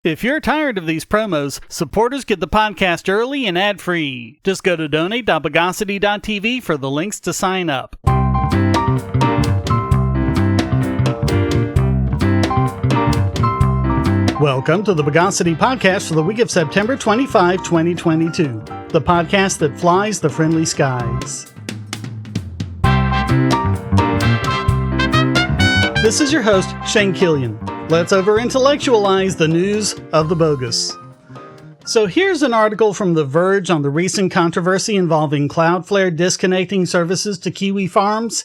If you're tired of these promos, supporters get the podcast early and ad-free. Just go to donate.bogosity.tv for the links to sign up. Welcome to the Bogosity Podcast for the week of September 25, 2022. The podcast that flies the friendly skies. This is your host, Shane Killian. Let's over-intellectualize the news of the bogus. So here's an article from The Verge on the recent controversy involving Cloudflare disconnecting services to Kiwi Farms.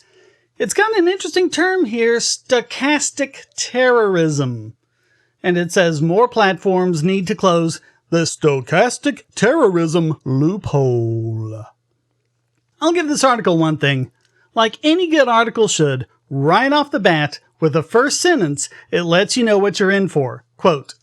It's got an interesting term here, stochastic terrorism. And it says more platforms need to close the stochastic terrorism loophole. I'll give this article one thing. Like any good article should, right off the bat, with the first sentence, it lets you know what you're in for. Quote,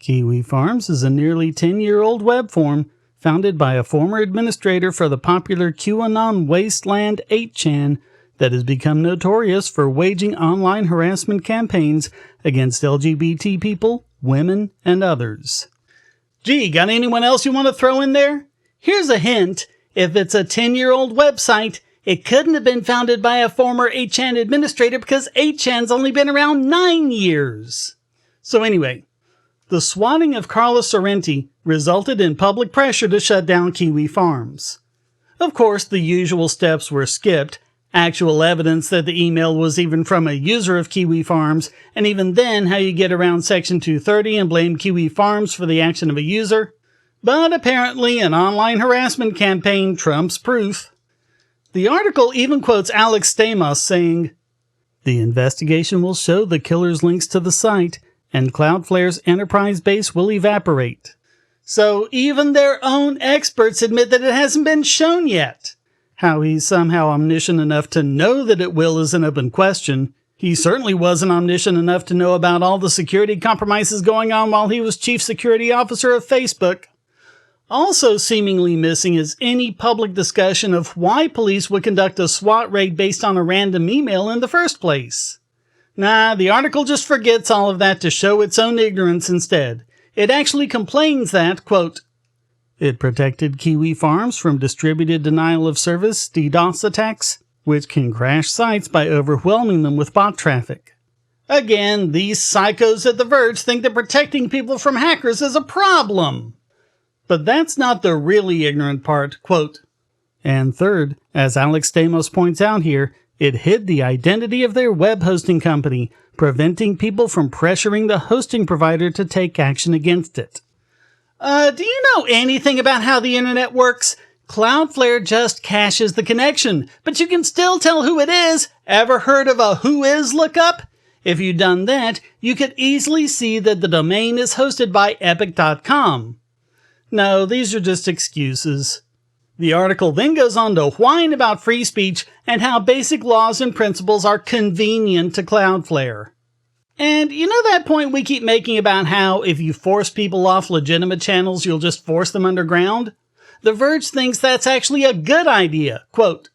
Kiwi Farms is a nearly 10-year-old web form founded by a former administrator for the popular QAnon wasteland 8chan that has become notorious for waging online harassment campaigns against LGBT people, women, and others. Gee, got anyone else you want to throw in there? Here's a hint. If it's a 10-year-old website, it couldn't have been founded by a former 8chan administrator because 8chan's only been around 9 years. So anyway, the swatting of Carla Sorrenti resulted in public pressure to shut down Kiwi Farms. Of course, the usual steps were skipped, actual evidence that the email was even from a user of Kiwi Farms, and even then how you get around Section 230 and blame Kiwi Farms for the action of a user. But apparently an online harassment campaign trumps proof. The article even quotes Alex Stamos saying, the investigation will show the killer's links to the site, and Cloudflare's enterprise base will evaporate. So even their own experts admit that it hasn't been shown yet. How he's somehow omniscient enough to know that it will is an open question. He certainly wasn't omniscient enough to know about all the security compromises going on while he was chief security officer of Facebook. Also seemingly missing is any public discussion of why police would conduct a SWAT raid based on a random email in the first place. Nah, the article just forgets all of that to show its own ignorance instead. It actually complains that, quote, it protected Kiwi Farms from distributed denial of service DDoS attacks, which can crash sites by overwhelming them with bot traffic. Again, these psychos at The Verge think that protecting people from hackers is a problem. But that's not the really ignorant part, quote. And third, as Alex Stamos points out here, it hid the identity of their web hosting company, preventing people from pressuring the hosting provider to take action against it. Do you know anything about how the internet works? Cloudflare just caches the connection, but you can still tell who it is. Ever heard of a whois lookup? If you'd done that, you could easily see that the domain is hosted by epic.com. No, these are just excuses. The article then goes on to whine about free speech and how basic laws and principles are convenient to Cloudflare. And you know that point we keep making about how if you force people off legitimate channels, you'll just force them underground? The Verge thinks that's actually a good idea. Quote,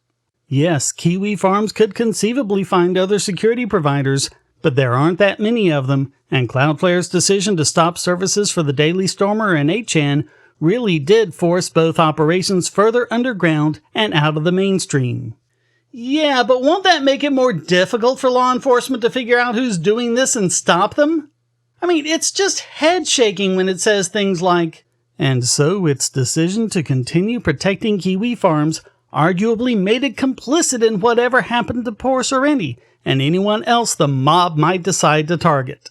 yes, Kiwi Farms could conceivably find other security providers, but there aren't that many of them, and Cloudflare's decision to stop services for the Daily Stormer and 8chan really did force both operations further underground and out of the mainstream. Yeah, but won't that make it more difficult for law enforcement to figure out who's doing this and stop them? I mean, it's just head-shaking when it says things like, and so its decision to continue protecting Kiwi Farms arguably made it complicit in whatever happened to poor Sorrenti and anyone else the mob might decide to target.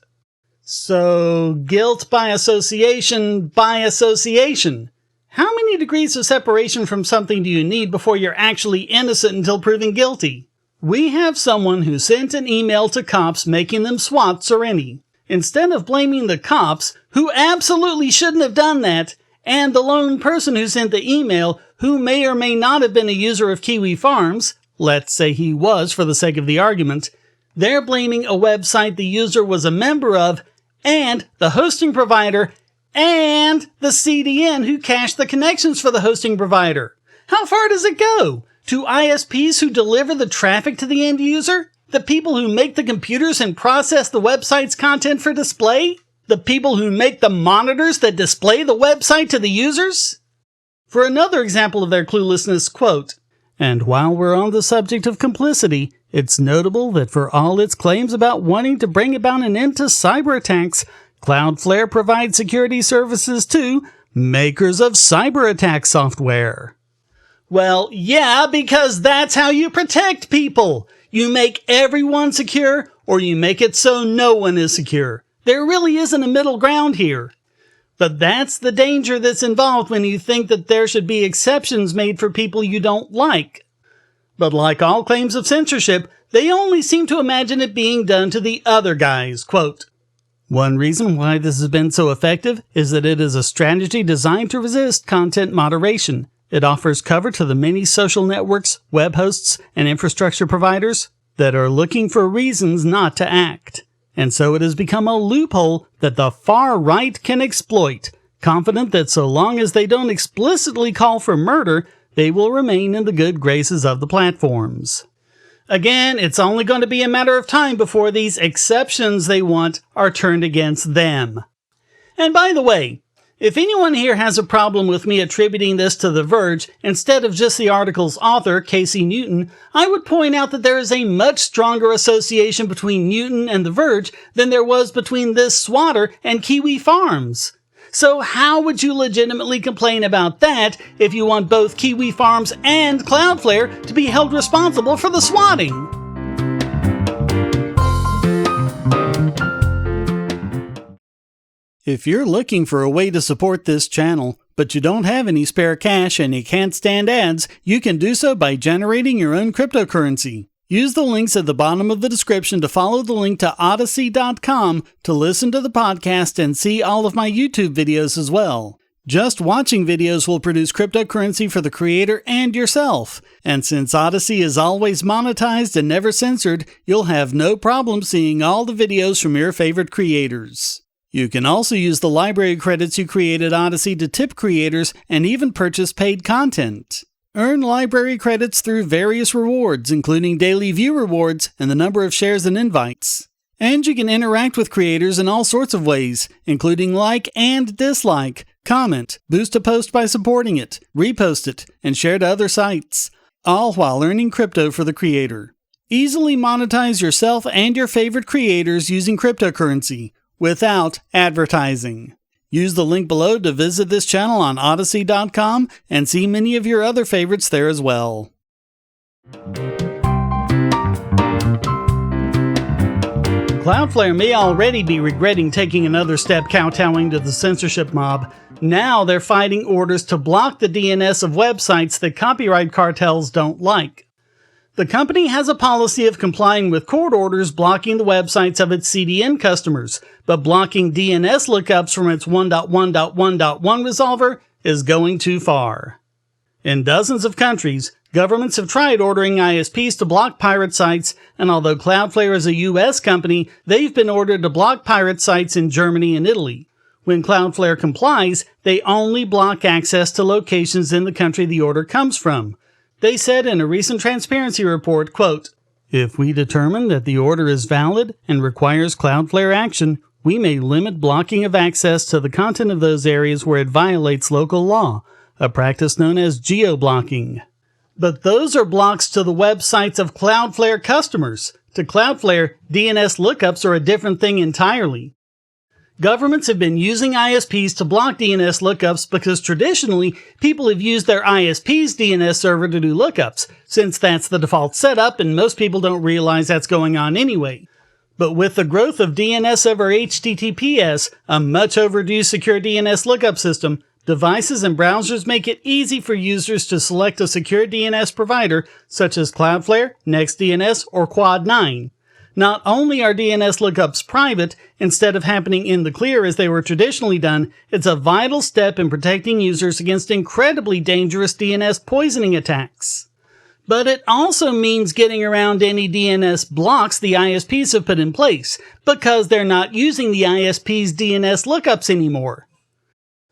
So, guilt by association by association. How many degrees of separation from something do you need before you're actually innocent until proven guilty? We have someone who sent an email to cops making them swat Sorrenti. Instead of blaming the cops, who absolutely shouldn't have done that, and the lone person who sent the email, who may or may not have been a user of Kiwi Farms, let's say he was for the sake of the argument, they're blaming a website the user was a member of, and the hosting provider, and the CDN who cached the connections for the hosting provider. How far does it go? To ISPs who deliver the traffic to the end user? The people who make the computers and process the website's content for display? The people who make the monitors that display the website to the users? For another example of their cluelessness, quote, "And while we're on the subject of complicity, it's notable that for all its claims about wanting to bring about an end to cyber attacks, Cloudflare provides security services to makers of cyber attack software." Well, yeah, because that's how you protect people. You make everyone secure, or you make it so no one is secure. There really isn't a middle ground here. But that's the danger that's involved when you think that there should be exceptions made for people you don't like. But like all claims of censorship, they only seem to imagine it being done to the other guys. Quote, "One reason why this has been so effective is that it is a strategy designed to resist content moderation. It offers cover to the many social networks, web hosts, and infrastructure providers that are looking for reasons not to act. And so it has become a loophole that the far right can exploit, confident that so long as they don't explicitly call for murder, they will remain in the good graces of the platforms." Again, it's only going to be a matter of time before these exceptions they want are turned against them. And by the way, if anyone here has a problem with me attributing this to The Verge instead of just the article's author, Casey Newton, I would point out that there is a much stronger association between Newton and The Verge than there was between this swatter and Kiwi Farms. So how would you legitimately complain about that if you want both Kiwi Farms and Cloudflare to be held responsible for the swatting? If you're looking for a way to support this channel, but you don't have any spare cash and you can't stand ads, you can do so by generating your own cryptocurrency. Use the links at the bottom of the description to follow the link to Odysee.com to listen to the podcast and see all of my YouTube videos as well. Just watching videos will produce cryptocurrency for the creator and yourself. And since Odysee is always monetized and never censored, you'll have no problem seeing all the videos from your favorite creators. You can also use the library credits you created Odysee to tip creators and even purchase paid content. Earn library credits through various rewards, including daily view rewards and the number of shares and invites. And you can interact with creators in all sorts of ways, including like and dislike, comment, boost a post by supporting it, repost it, and share to other sites, all while earning crypto for the creator. Easily monetize yourself and your favorite creators using cryptocurrency without advertising. Use the link below to visit this channel on Odysee.com and see many of your other favorites there as well. Cloudflare may already be regretting taking another step kowtowing to the censorship mob. Now they're fighting orders to block the DNS of websites that copyright cartels don't like. The company has a policy of complying with court orders blocking the websites of its CDN customers, but blocking DNS lookups from its 1.1.1.1 resolver is going too far. In dozens of countries, governments have tried ordering ISPs to block pirate sites, and although Cloudflare is a US company, they've been ordered to block pirate sites in Germany and Italy. When Cloudflare complies, they only block access to locations in the country the order comes from. They said in a recent transparency report, quote, "If we determine that the order is valid and requires Cloudflare action, we may limit blocking of access to the content of those areas where it violates local law, a practice known as geo-blocking." But those are blocks to the websites of Cloudflare customers. To Cloudflare, DNS lookups are a different thing entirely. Governments have been using ISPs to block DNS lookups because traditionally, people have used their ISP's DNS server to do lookups, since that's the default setup and most people don't realize that's going on anyway. But with the growth of DNS over HTTPS, a much overdue secure DNS lookup system, devices and browsers make it easy for users to select a secure DNS provider such as Cloudflare, NextDNS, or Quad9. Not only are DNS lookups private, instead of happening in the clear as they were traditionally done, it's a vital step in protecting users against incredibly dangerous DNS poisoning attacks. But it also means getting around any DNS blocks the ISPs have put in place, because they're not using the ISP's DNS lookups anymore.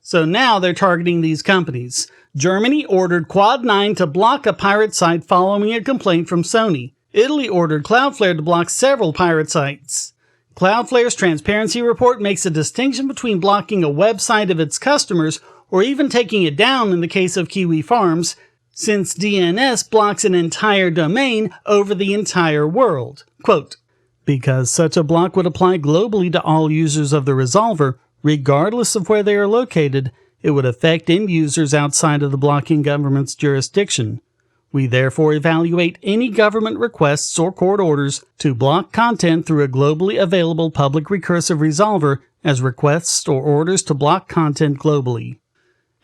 So now they're targeting these companies. Germany ordered Quad9 to block a pirate site following a complaint from Sony. Italy ordered Cloudflare to block several pirate sites. Cloudflare's transparency report makes a distinction between blocking a website of its customers or even taking it down in the case of Kiwi Farms, since DNS blocks an entire domain over the entire world. Quote, because such a block would apply globally to all users of the resolver, regardless of where they are located, it would affect end users outside of the blocking government's jurisdiction. We therefore evaluate any government requests or court orders to block content through a globally available public recursive resolver as requests or orders to block content globally.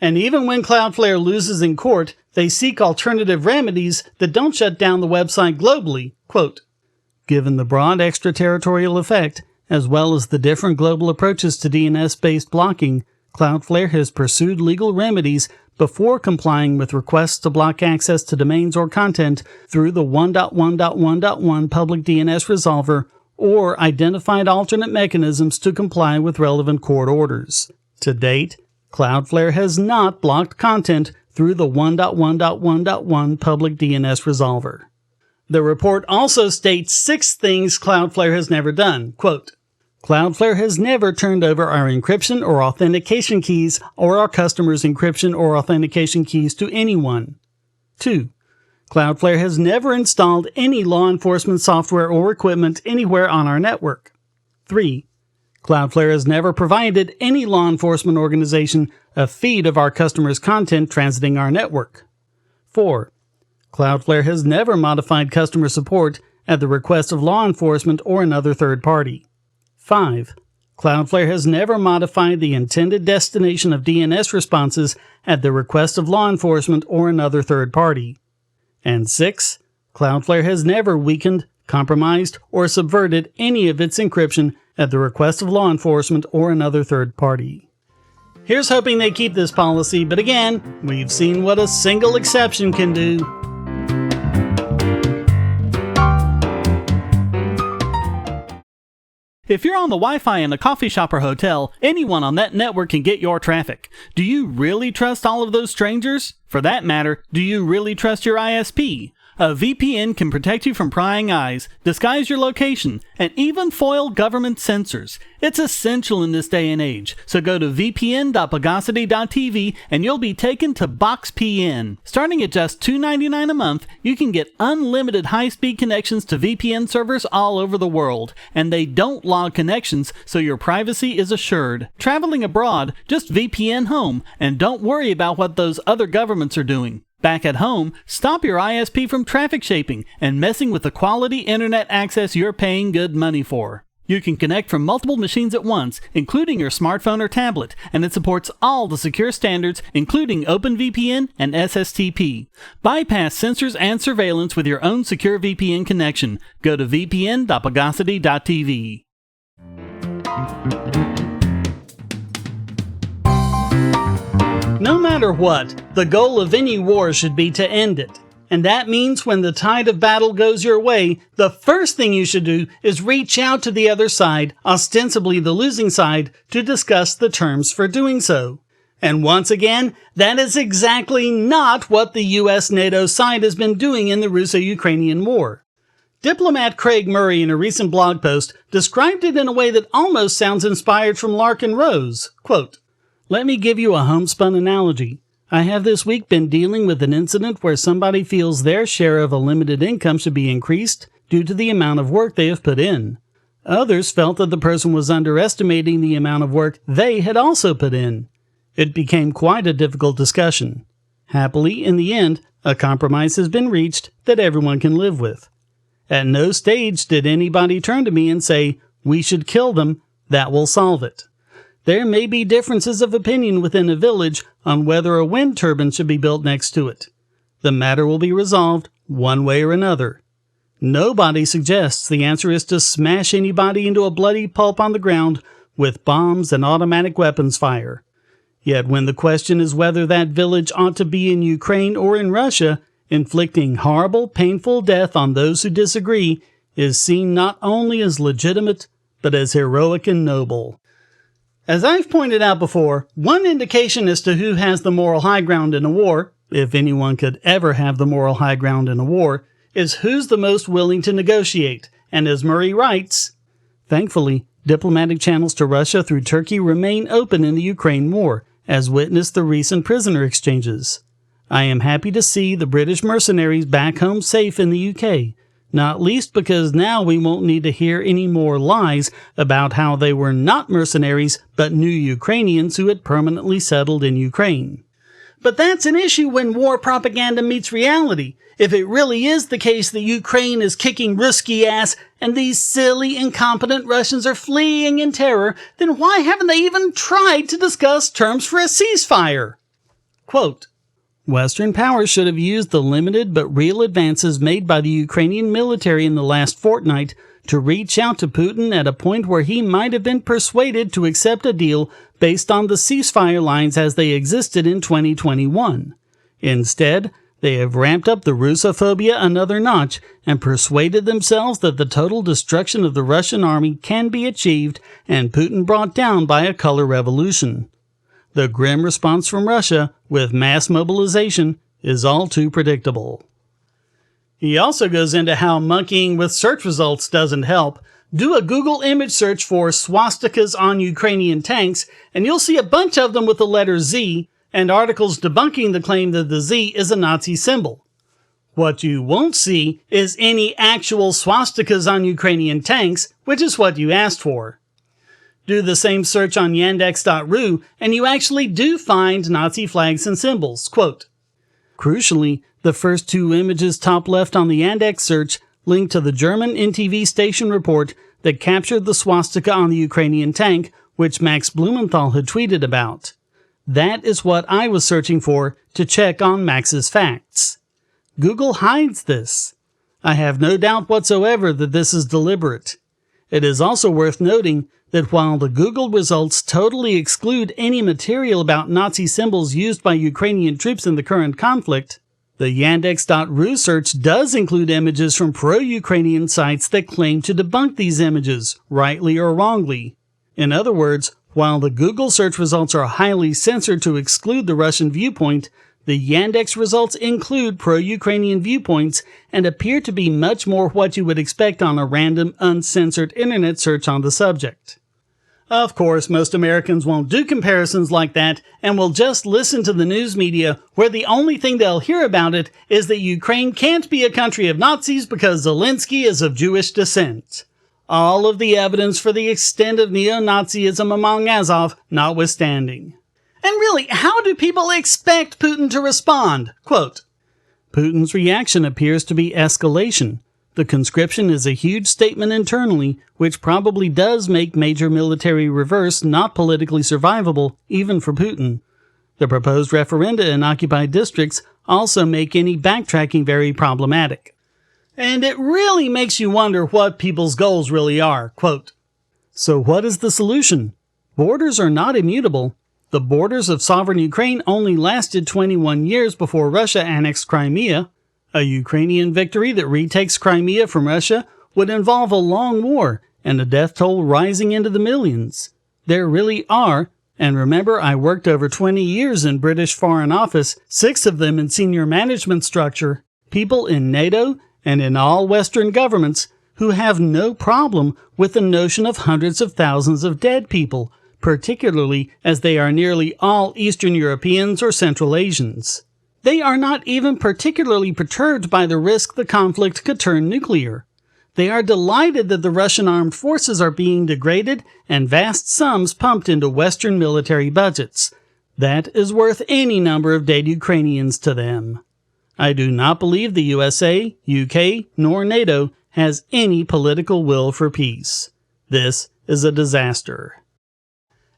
And even when Cloudflare loses in court, they seek alternative remedies that don't shut down the website globally. Quote, given the broad extraterritorial effect, as well as the different global approaches to DNS-based blocking, Cloudflare has pursued legal remedies before complying with requests to block access to domains or content through the 1.1.1.1 public DNS resolver or identified alternate mechanisms to comply with relevant court orders. To date, Cloudflare has not blocked content through the 1.1.1.1 public DNS resolver. The report also states 6 things Cloudflare has never done. Quote, Cloudflare has never turned over our encryption or authentication keys or our customers' encryption or authentication keys to anyone. 2. Cloudflare has never installed any law enforcement software or equipment anywhere on our network. 3. Cloudflare has never provided any law enforcement organization a feed of our customers' content transiting our network. 4. Cloudflare has never modified customer support at the request of law enforcement or another third party. 5. Cloudflare has never modified the intended destination of DNS responses at the request of law enforcement or another third party. And 6. Cloudflare has never weakened, compromised, or subverted any of its encryption at the request of law enforcement or another third party. Here's hoping they keep this policy, but again, we've seen what a single exception can do. If you're on the Wi-Fi in a coffee shop or hotel, anyone on that network can get your traffic. Do you really trust all of those strangers? For that matter, do you really trust your ISP? A VPN can protect you from prying eyes, disguise your location, and even foil government censors. It's essential in this day and age, so go to vpn.bogosity.tv and you'll be taken to BoxPN. Starting at just $2.99 a month, you can get unlimited high-speed connections to VPN servers all over the world, and they don't log connections, so your privacy is assured. Traveling abroad, just VPN home, and don't worry about what those other governments are doing. Back at home, stop your ISP from traffic shaping and messing with the quality internet access you're paying good money for. You can connect from multiple machines at once, including your smartphone or tablet, and it supports all the secure standards, including OpenVPN and SSTP. Bypass censors and surveillance with your own secure VPN connection. Go to vpn.bogosity.tv. No matter what, the goal of any war should be to end it. And that means when the tide of battle goes your way, the first thing you should do is reach out to the other side, ostensibly the losing side, to discuss the terms for doing so. And once again, that is exactly not what the US-NATO side has been doing in the Russo-Ukrainian war. Diplomat Craig Murray, in a recent blog post, described it in a way that almost sounds inspired from Larkin Rose. Quote, let me give you a homespun analogy. I have this week been dealing with an incident where somebody feels their share of a limited income should be increased due to the amount of work they have put in. Others felt that the person was underestimating the amount of work they had also put in. It became quite a difficult discussion. Happily, in the end, a compromise has been reached that everyone can live with. At no stage did anybody turn to me and say, we should kill them, that will solve it. There may be differences of opinion within a village on whether a wind turbine should be built next to it. The matter will be resolved one way or another. Nobody suggests the answer is to smash anybody into a bloody pulp on the ground with bombs and automatic weapons fire. Yet when the question is whether that village ought to be in Ukraine or in Russia, inflicting horrible, painful death on those who disagree is seen not only as legitimate, but as heroic and noble. As I've pointed out before, one indication as to who has the moral high ground in a war, if anyone could ever have the moral high ground in a war, is who's the most willing to negotiate. And as Murray writes, Thankfully, diplomatic channels to Russia through Turkey remain open in the Ukraine war, as witnessed the recent prisoner exchanges. I am happy to see the British mercenaries back home safe in the UK, not least because now we won't need to hear any more lies about how they were not mercenaries but new Ukrainians who had permanently settled in Ukraine. But that's an issue when war propaganda meets reality. If it really is the case that Ukraine is kicking Ruski ass and these silly, incompetent Russians are fleeing in terror, then why haven't they even tried to discuss terms for a ceasefire? Quote, Western powers should have used the limited but real advances made by the Ukrainian military in the last fortnight to reach out to Putin at a point where he might have been persuaded to accept a deal based on the ceasefire lines as they existed in 2021. Instead, they have ramped up the Russophobia another notch and persuaded themselves that the total destruction of the Russian army can be achieved and Putin brought down by a color revolution. The grim response from Russia, with mass mobilization, is all too predictable. He also goes into how monkeying with search results doesn't help. Do a Google image search for swastikas on Ukrainian tanks, and you'll see a bunch of them with the letter Z, and articles debunking the claim that the Z is a Nazi symbol. What you won't see is any actual swastikas on Ukrainian tanks, which is what you asked for. Do the same search on yandex.ru, and you actually do find Nazi flags and symbols. Quote, Crucially, the first two images top left on the Yandex search link to the German NTV station report that captured the swastika on the Ukrainian tank, which Max Blumenthal had tweeted about. That is what I was searching for to check on Max's facts. Google hides this. I have no doubt whatsoever that this is deliberate. It is also worth noting that while the Google results totally exclude any material about Nazi symbols used by Ukrainian troops in the current conflict, the Yandex.ru search does include images from pro-Ukrainian sites that claim to debunk these images, rightly or wrongly. In other words, while the Google search results are highly censored to exclude the Russian viewpoint, the Yandex results include pro-Ukrainian viewpoints and appear to be much more what you would expect on a random, uncensored internet search on the subject. Of course, most Americans won't do comparisons like that and will just listen to the news media where the only thing they'll hear about it is that Ukraine can't be a country of Nazis because Zelensky is of Jewish descent. All of the evidence for the extent of neo-Nazism among Azov notwithstanding. And really, how do people expect Putin to respond? Quote, Putin's reaction appears to be escalation. The conscription is a huge statement internally, which probably does make major military reverse not politically survivable, even for Putin. The proposed referenda in occupied districts also make any backtracking very problematic. And it really makes you wonder what people's goals really are. Quote, So what is the solution? Borders are not immutable. The borders of sovereign Ukraine only lasted 21 years before Russia annexed Crimea. A Ukrainian victory that retakes Crimea from Russia would involve a long war and a death toll rising into the millions. There really are, and remember I worked over 20 years in British Foreign Office, 6 of them in senior management structure, people in NATO and in all Western governments who have no problem with the notion of hundreds of thousands of dead people, particularly as they are nearly all Eastern Europeans or Central Asians. They are not even particularly perturbed by the risk the conflict could turn nuclear. They are delighted that the Russian armed forces are being degraded and vast sums pumped into Western military budgets. That is worth any number of dead Ukrainians to them. I do not believe the USA, UK, nor NATO has any political will for peace. This is a disaster.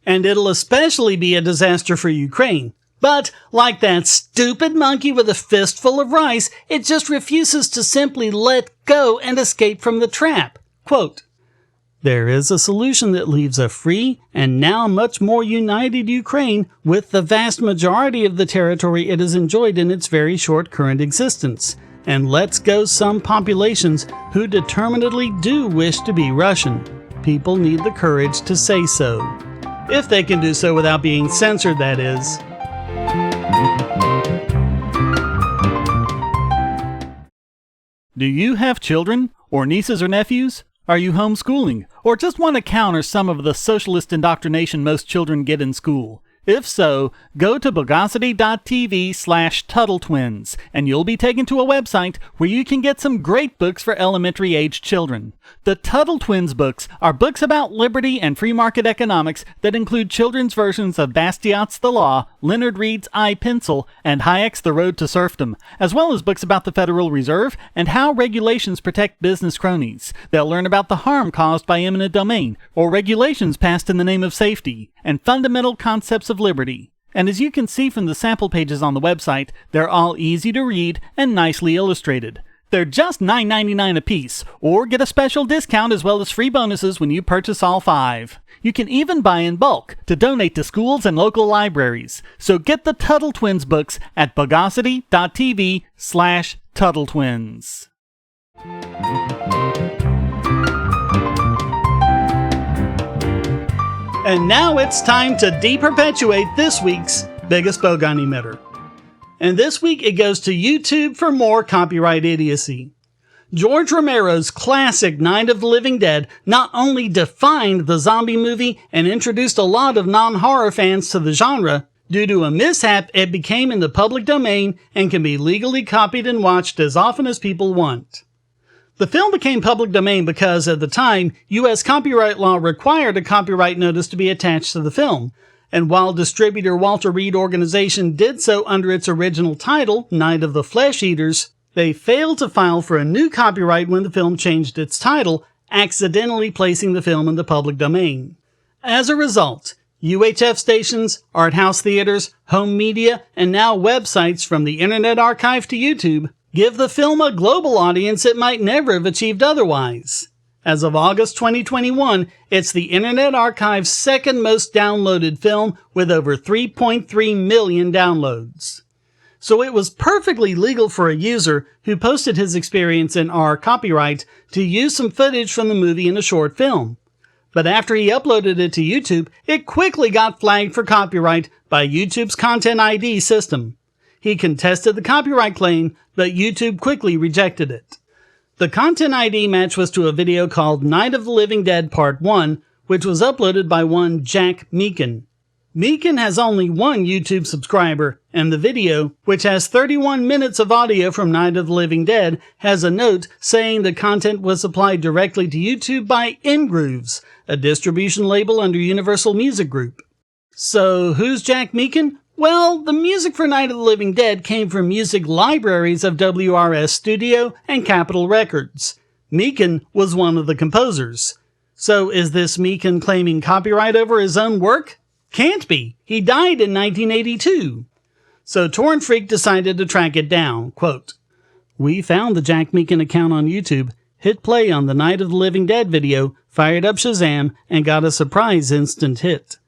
And it'll especially be a disaster for Ukraine. But, like that stupid monkey with a fistful of rice, it just refuses to simply let go and escape from the trap. Quote, There is a solution that leaves a free and now much more united Ukraine with the vast majority of the territory it has enjoyed in its very short current existence, and lets go some populations who determinedly do wish to be Russian. People need the courage to say so. If they can do so without being censored, that is. Do you have children or nieces or nephews? Are you homeschooling, or just want to counter some of the socialist indoctrination most children get in school? If so, go to bogosity.tv/TuttleTwins, and you'll be taken to a website where you can get some great books for elementary-aged children. The Tuttle Twins books are books about liberty and free market economics that include children's versions of Bastiat's The Law, Leonard Read's I, Pencil, and Hayek's The Road to Serfdom, as well as books about the Federal Reserve and how regulations protect business cronies. They'll learn about the harm caused by eminent domain, or regulations passed in the name of safety, and fundamental concepts of liberty. And as you can see from the sample pages on the website, they're all easy to read and nicely illustrated. They're just $9.99 a piece, or get a special discount as well as free bonuses when you purchase all 5. You can even buy in bulk to donate to schools and local libraries. So get the Tuttle Twins books at bogosity.tv/TuttleTwins. And now it's time to de-perpetuate this week's biggest bogon emitter. And this week it goes to YouTube for more copyright idiocy. George Romero's classic Night of the Living Dead not only defined the zombie movie and introduced a lot of non-horror fans to the genre, due to a mishap it became in the public domain and can be legally copied and watched as often as people want. The film became public domain because, at the time, U.S. copyright law required a copyright notice to be attached to the film, and while distributor Walter Reed Organization did so under its original title, Night of the Flesh Eaters, they failed to file for a new copyright when the film changed its title, accidentally placing the film in the public domain. As a result, UHF stations, art house theaters, home media, and now websites from the Internet Archive to YouTube give the film a global audience it might never have achieved otherwise. As of August 2021, it's the Internet Archive's second most downloaded film with over 3.3 million downloads. So it was perfectly legal for a user who posted his experience in our copyright to use some footage from the movie in a short film. But after he uploaded it to YouTube, it quickly got flagged for copyright by YouTube's Content ID system. He contested the copyright claim, but YouTube quickly rejected it. The Content ID match was to a video called Night of the Living Dead Part 1, which was uploaded by one Jack Meakin. Meakin has only one YouTube subscriber, and the video, which has 31 minutes of audio from Night of the Living Dead, has a note saying the content was supplied directly to YouTube by Ngrooves, a distribution label under Universal Music Group. So who's Jack Meakin? Well, the music for Night of the Living Dead came from music libraries of WRS Studio and Capitol Records. Meakin was one of the composers. So is this Meakin claiming copyright over his own work? Can't be. He died in 1982. So Torn Freak decided to track it down. Quote, "We found the Jack Meakin account on YouTube, hit play on the Night of the Living Dead video, fired up Shazam, and got a surprise instant hit.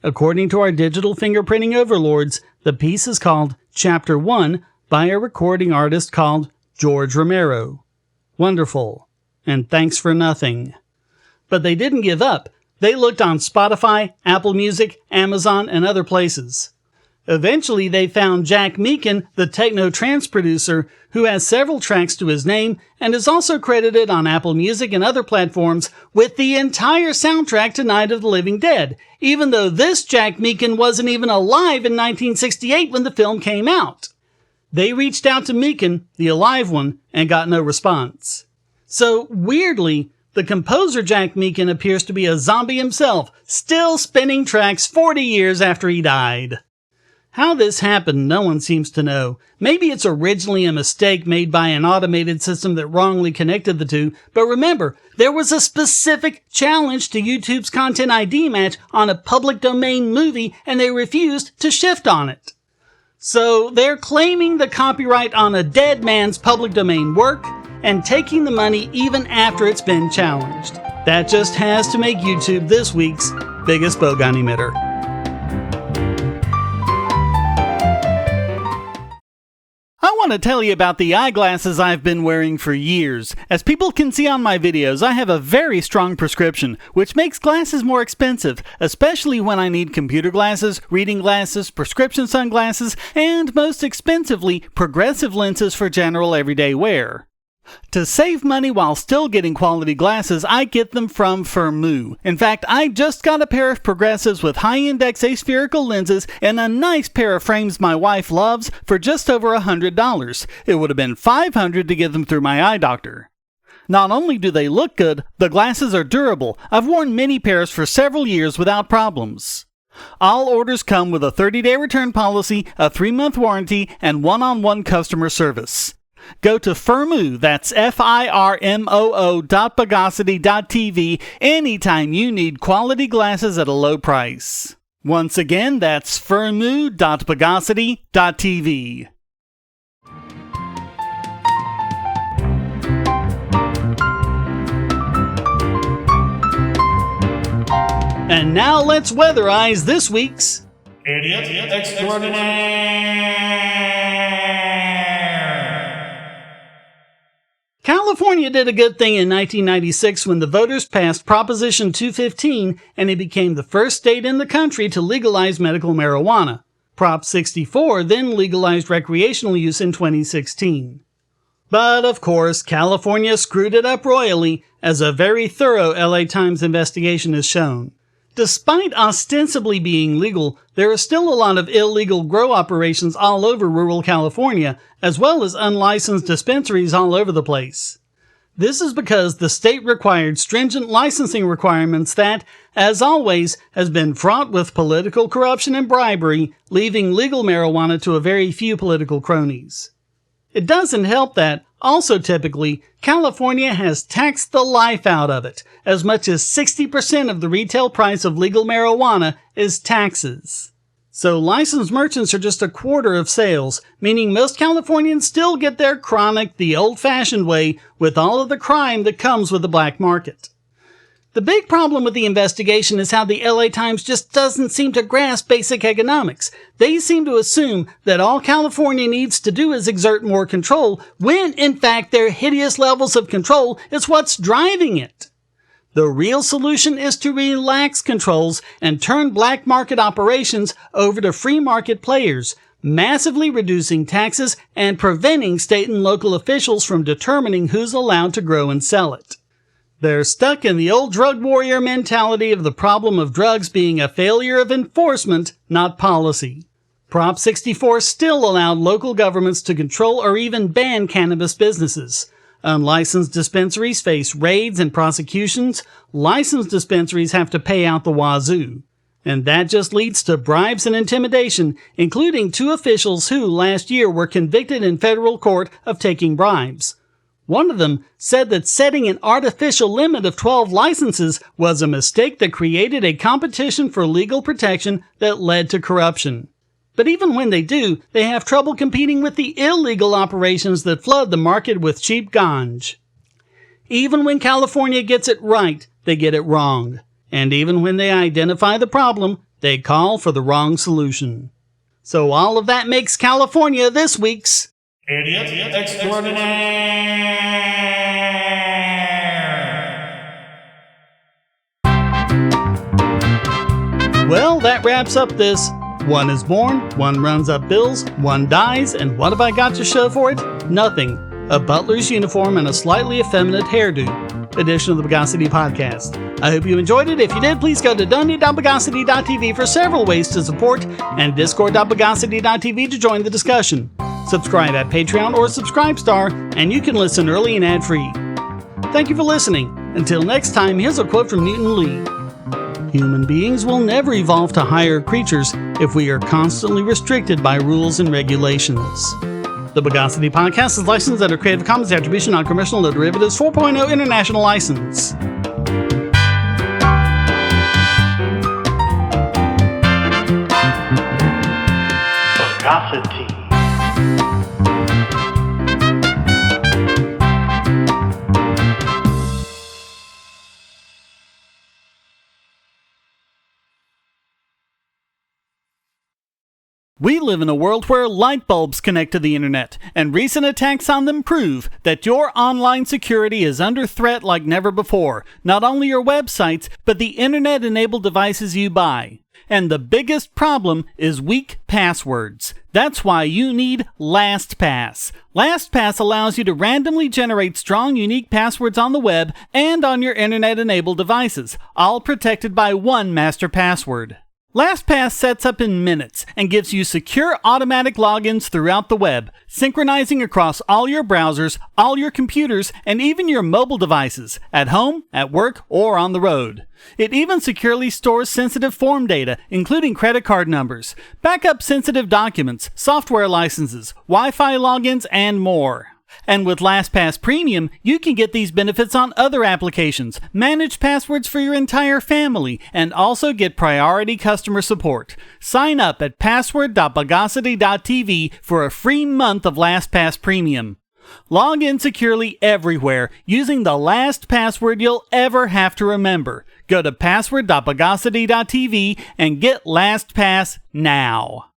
According to our digital fingerprinting overlords, the piece is called Chapter 1 by a recording artist called George Romero. Wonderful. And thanks for nothing." But they didn't give up. They looked on Spotify, Apple Music, Amazon, and other places. Eventually, they found Jack Meakin, the techno-trance producer, who has several tracks to his name and is also credited on Apple Music and other platforms with the entire soundtrack to Night of the Living Dead, even though this Jack Meakin wasn't even alive in 1968 when the film came out. They reached out to Meakin, the alive one, and got no response. So, weirdly, the composer Jack Meakin appears to be a zombie himself, still spinning tracks 40 years after he died. How this happened, no one seems to know. Maybe it's originally a mistake made by an automated system that wrongly connected the two, but remember, there was a specific challenge to YouTube's Content ID match on a public domain movie, and they refused to shift on it. So they're claiming the copyright on a dead man's public domain work, and taking the money even after it's been challenged. That just has to make YouTube this week's biggest bogon emitter. I want to tell you about the eyeglasses I've been wearing for years. As people can see on my videos, I have a very strong prescription, which makes glasses more expensive, especially when I need computer glasses, reading glasses, prescription sunglasses, and most expensively, progressive lenses for general everyday wear. To save money while still getting quality glasses, I get them from Firmoo. In fact, I just got a pair of progressives with high-index aspherical lenses and a nice pair of frames my wife loves for just over $100. It would have been $500 to get them through my eye doctor. Not only do they look good, the glasses are durable. I've worn many pairs for several years without problems. All orders come with a 30-day return policy, a 3-month warranty, and one-on-one customer service. Go to Firmoo, that's FIRMOO.Bogosity.tv anytime you need quality glasses at a low price. Once again, that's Firmoo.Bogosity.tv. And now let's weatherize this week's Idiot Extraordinaire! California did a good thing in 1996 when the voters passed Proposition 215 and it became the first state in the country to legalize medical marijuana. Prop 64 then legalized recreational use in 2016. But of course, California screwed it up royally, as a very thorough LA Times investigation has shown. Despite ostensibly being legal, there are still a lot of illegal grow operations all over rural California, as well as unlicensed dispensaries all over the place. This is because the state required stringent licensing requirements that, as always, has been fraught with political corruption and bribery, leaving legal marijuana to a very few political cronies. It doesn't help that, also typically, California has taxed the life out of it. As much as 60% of the retail price of legal marijuana is taxes. So licensed merchants are just a quarter of sales, meaning most Californians still get their chronic the old-fashioned way with all of the crime that comes with the black market. The big problem with the investigation is how the LA Times just doesn't seem to grasp basic economics. They seem to assume that all California needs to do is exert more control, when in fact their hideous levels of control is what's driving it. The real solution is to relax controls and turn black market operations over to free market players, massively reducing taxes and preventing state and local officials from determining who's allowed to grow and sell it. They're stuck in the old drug warrior mentality of the problem of drugs being a failure of enforcement, not policy. Prop 64 still allowed local governments to control or even ban cannabis businesses. Unlicensed dispensaries face raids and prosecutions. Licensed dispensaries have to pay out the wazoo. And that just leads to bribes and intimidation, including 2 officials who last year were convicted in federal court of taking bribes. One of them said that setting an artificial limit of 12 licenses was a mistake that created a competition for legal protection that led to corruption. But even when they do, they have trouble competing with the illegal operations that flood the market with cheap ganj. Even when California gets it right, they get it wrong. And even when they identify the problem, they call for the wrong solution. So all of that makes California this week's Idiot Extraordinaire! Well, that wraps up this. One is born, one runs up bills, one dies, and what have I got to show for it? Nothing. A butler's uniform and a slightly effeminate hairdo. Edition of the Bogosity Podcast. I hope you enjoyed it. If you did, please go to donate.bogosity.tv for several ways to support, and discord.bogosity.tv to join the discussion. Subscribe at Patreon or Subscribestar, and you can listen early and ad-free. Thank you for listening. Until next time, here's a quote from Newton Lee. Human beings will never evolve to higher creatures if we are constantly restricted by rules and regulations. The Bogosity Podcast is licensed under Creative Commons Attribution Non-Commercial No Derivatives 4.0 International License. Bogosity. We live in a world where light bulbs connect to the internet, and recent attacks on them prove that your online security is under threat like never before. Not only your websites, but the internet-enabled devices you buy. And the biggest problem is weak passwords. That's why you need LastPass. LastPass allows you to randomly generate strong, unique passwords on the web and on your internet-enabled devices, all protected by one master password. LastPass sets up in minutes and gives you secure automatic logins throughout the web, synchronizing across all your browsers, all your computers, and even your mobile devices, at home, at work, or on the road. It even securely stores sensitive form data, including credit card numbers, backup sensitive documents, software licenses, Wi-Fi logins, and more. And with LastPass Premium, you can get these benefits on other applications, manage passwords for your entire family, and also get priority customer support. Sign up at password.bogosity.tv for a free month of LastPass Premium. Log in securely everywhere using the last password you'll ever have to remember. Go to password.bogosity.tv and get LastPass now.